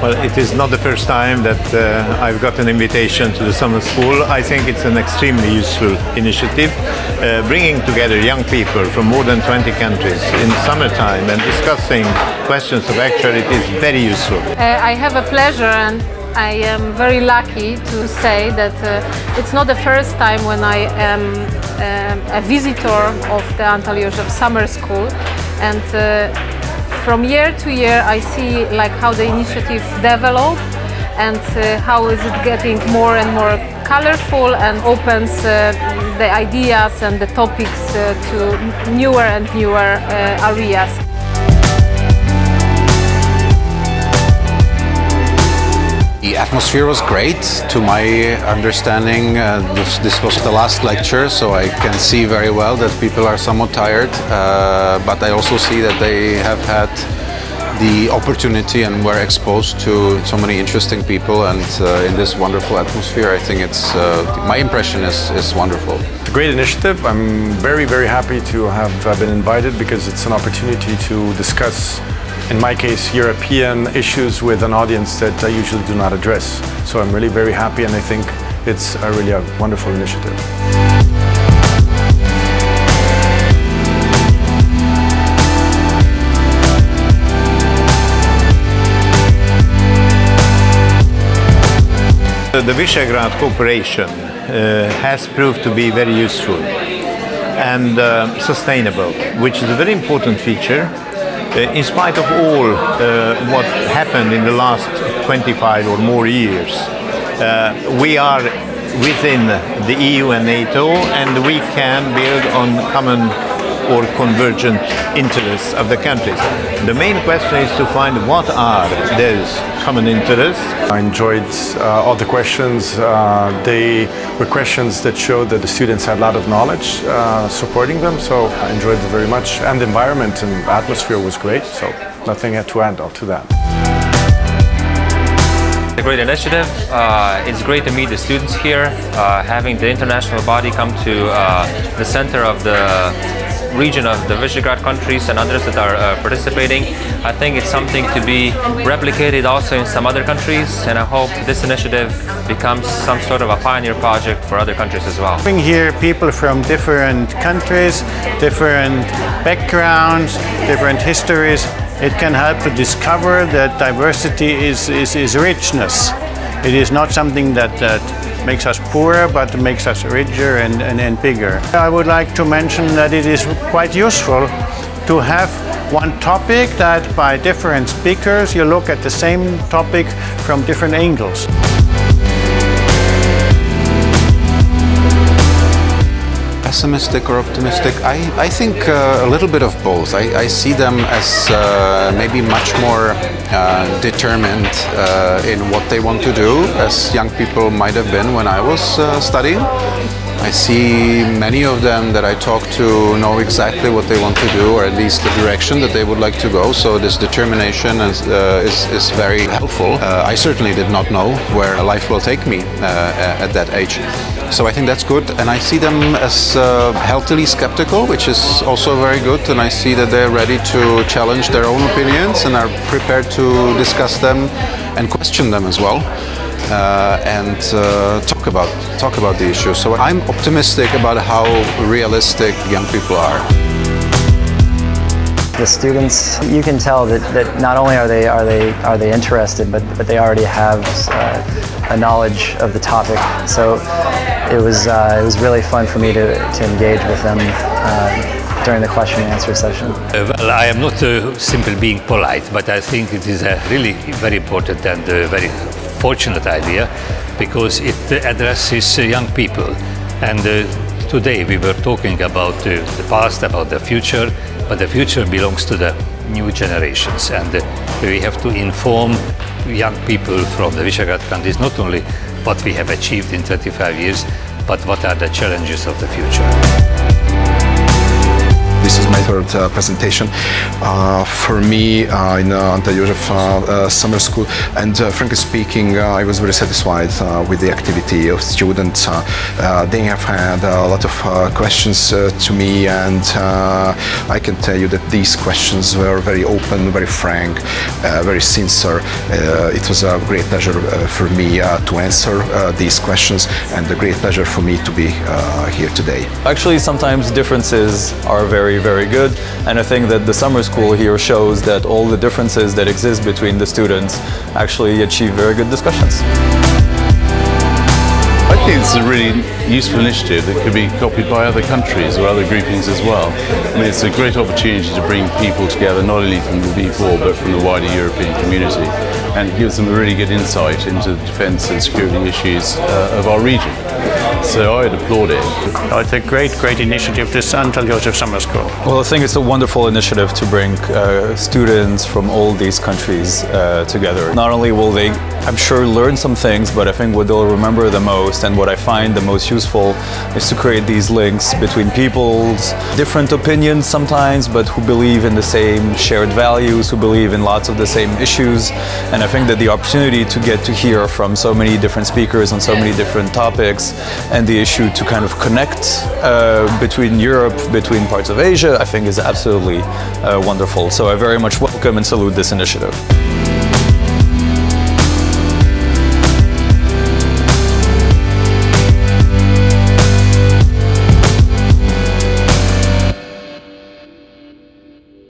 Well, it is not the first time that I've got an invitation to the summer school. I think it's an extremely useful initiative, bringing together young people from more than 20 countries in summertime and discussing questions of actuality is very useful. I have a pleasure and I am very lucky to say that it's not the first time when I am a visitor of the Antall József Summer School, and from year to year I see like how the initiative develops and how is it getting more and more colorful and opens the ideas and the topics to newer and newer areas. The atmosphere was great. To my understanding, this was the last lecture, so I can see very well that people are somewhat tired, but I also see that they have had the opportunity and were exposed to so many interesting people, and in this wonderful atmosphere, I think it's my impression is wonderful. It's a great initiative. I'm very, very happy to have been invited because it's an opportunity to discuss, in my case, European issues with an audience that I usually do not address. So I'm really very happy, and I think it's really a wonderful initiative. The Visegrad Cooperation has proved to be very useful and sustainable, which is a very important feature. In spite of all what happened in the last 25 or more years, we are within the EU and NATO, and we can build on common or convergent interests of the countries. The main question is to find what are those common interests. I enjoyed all the questions. They were questions that showed that the students had a lot of knowledge supporting them, so I enjoyed it very much. And the environment and atmosphere was great, so nothing to add to that. A great initiative. It's great to meet the students here, having the international body come to the center of the region of the Visegrad countries and others that are participating. I think it's something to be replicated also in some other countries, and I hope this initiative becomes some sort of a pioneer project for other countries as well. Bring here people from different countries, different backgrounds, different histories. It can help to discover that diversity is richness. It is not something that makes us poorer, but makes us richer and bigger. I would like to mention that it is quite useful to have one topic that by different speakers you look at the same topic from different angles. Pessimistic or optimistic? I think a little bit of both. I see them as maybe much more determined in what they want to do, as young people might have been when I was studying. I see many of them that I talk to know exactly what they want to do, or at least the direction that they would like to go, so this determination is very helpful. I certainly did not know where life will take me at that age. So I think that's good, and I see them as healthily skeptical, which is also very good, and I see that they're ready to challenge their own opinions and are prepared to discuss them and question them as well. And talk about the issue. So I'm optimistic about how realistic young people are. The students, you can tell that not only are they interested, but they already have a knowledge of the topic. So it was really fun for me to engage with them during the question and answer session. Well, I am not simply being polite, but I think it is a really very important and very fortunate idea, because it addresses young people. And today we were talking about the past, about the future, but the future belongs to the new generations, and we have to inform young people from the Visegrad countries not only what we have achieved in 25 years, but what are the challenges of the future. This is my third presentation for me in Antall József Summer School. And frankly speaking, I was very satisfied with the activity of students. They have had a lot of questions to me, and I can tell you that these questions were very open, very frank, very sincere. It was a great pleasure for me to answer these questions, and a great pleasure for me to be here today. Actually, sometimes differences are very, very good, and I think that the summer school here shows that all the differences that exist between the students actually achieve very good discussions. I think it's a really useful initiative that could be copied by other countries or other groupings as well. I mean, it's a great opportunity to bring people together, not only from the V4 but from the wider European community, and it gives them a really good insight into the defence and security issues of our region. So I would applaud it. It's a great initiative, this Antall József Summer School. Well, I think it's a wonderful initiative to bring students from all these countries together. Not only will they, I'm sure, learn some things, but I think what they'll remember the most and what I find the most useful is to create these links between people's different opinions sometimes, but who believe in the same shared values, who believe in lots of the same issues. And I think that the opportunity to get to hear from so many different speakers on so many different topics, and the issue to kind of connect between Europe, between parts of Asia, I think is absolutely wonderful. So I very much welcome and salute this initiative.